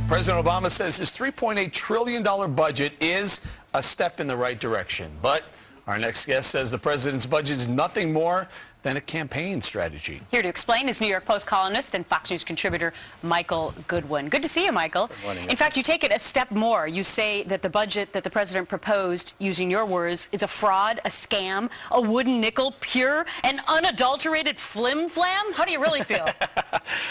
President Obama says his $3.8 trillion budget is a step in the right direction. But our next guest says the president's budget is nothing more than a campaign strategy. Here to explain is New York Post columnist and Fox News contributor Michael Goodwin. Good to see you, Michael. Good morning. In fact, you take it a step more. You say that the budget that the president proposed, using your words, is a fraud, a scam, a wooden nickel, pure and unadulterated flimflam. How do you really feel?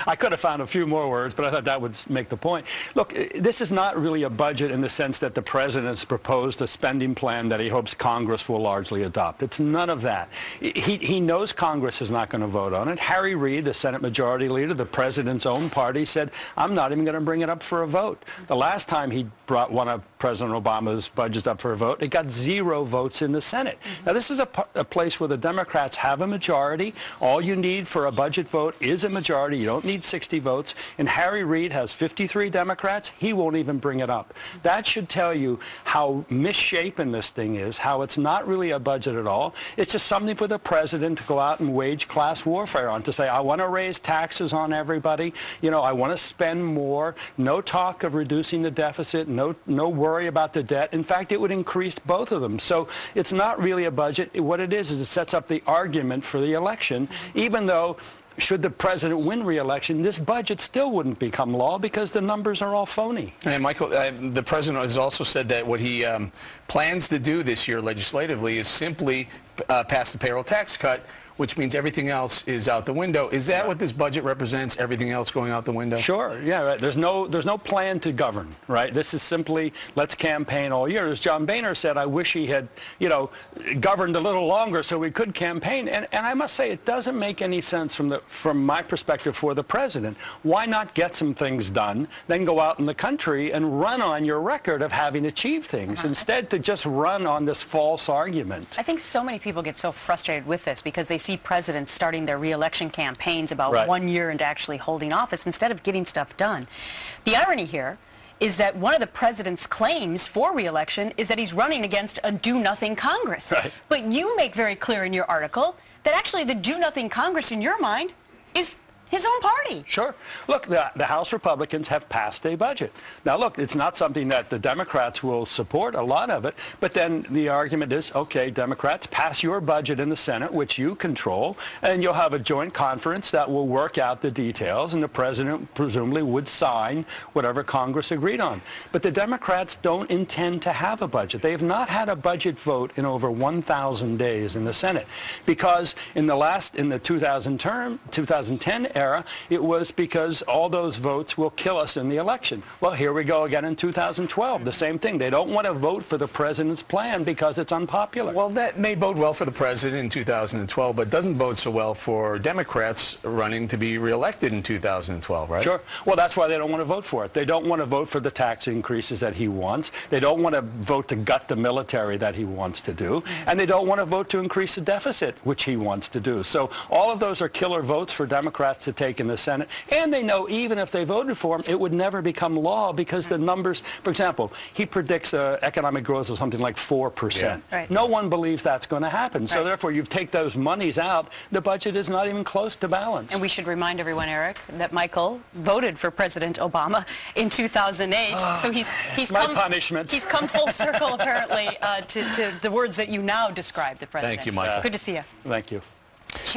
I could have found a few more words, but I thought that would make the point. Look, this is not really a budget in the sense that the president's proposed a spending plan that he hopes Congress will largely adopt. It's none of that. He knows Congress is not going to vote on it. Harry Reid, the Senate Majority Leader, the president's own party, said, I'm not even going to bring it up for a vote. The last time he brought one of President Obama's budgets up for a vote, it got 0 votes in the Senate. Now, this is a place where the Democrats have a majority. All you need for a budget vote is a majority. You don't need 60 votes. And Harry Reid has 53 Democrats. He won't even bring it up. That should tell you how misshapen this thing is, how it's not really a budget at all. It's just something for the president to go out and wage class warfare on, to say, I want to raise taxes on everybody. You know, I want to spend more. No talk of reducing the deficit. No worry about the debt. In fact, it would increase both of them. So it's not really a budget. What it is it sets up the argument for the election, even though should the president win re-election, this budget still wouldn't become law because the numbers are all phony. And Michael, the president has also said that what he plans to do this year legislatively is simply pass the payroll tax cut, which means everything else is out the window. Is that what this budget represents, everything else going out the window? Sure, yeah, right. There's no plan to govern, right? This is simply, let's campaign all year. As John Boehner said, I wish he had, governed a little longer so we could campaign. And I must say, it doesn't make any sense from my perspective for the president. Why not get some things done, then go out in the country and run on your record of having achieved things, instead to just run on this false argument? I think so many people get so frustrated with this because they see presidents starting their re-election campaigns about 1 year into actually holding office instead of getting stuff done. The irony here is that one of the president's claims for re-election is that he's running against a do-nothing Congress. Right. But you make very clear in your article that actually the do-nothing Congress in your mind is his own party. Sure. Look, the House Republicans have passed a budget. Now, look, it's not something that the Democrats will support, a lot of it, but then the argument is, okay, Democrats, pass your budget in the Senate, which you control, and you'll have a joint conference that will work out the details, and the president presumably would sign whatever Congress agreed on. But the Democrats don't intend to have a budget. They have not had a budget vote in over 1,000 days in the Senate, because in the 2010 era, it was because all those votes will kill us in the election. Well, here we go again in 2012. The same thing. They don't want to vote for the president's plan because it's unpopular. Well, that may bode well for the president in 2012, but doesn't bode so well for Democrats running to be reelected in 2012, right? Sure. Well, that's why they don't want to vote for it. They don't want to vote for the tax increases that he wants. They don't want to vote to gut the military that he wants to do. And they don't want to vote to increase the deficit, which he wants to do. So all of those are killer votes for Democrats to take in the Senate, and they know even if they voted for him, it would never become law because the numbers, for example, he predicts economic growth of something like 4%. Yeah. Right. No one believes that's going to happen. So therefore, you take those monies out, the budget is not even close to balance. And we should remind everyone, Eric, that Michael voted for President Obama in 2008. So he's my punishment. He's come full circle, apparently, to the words that you now describe the president. Thank you, Michael. Good to see you. Thank you. Check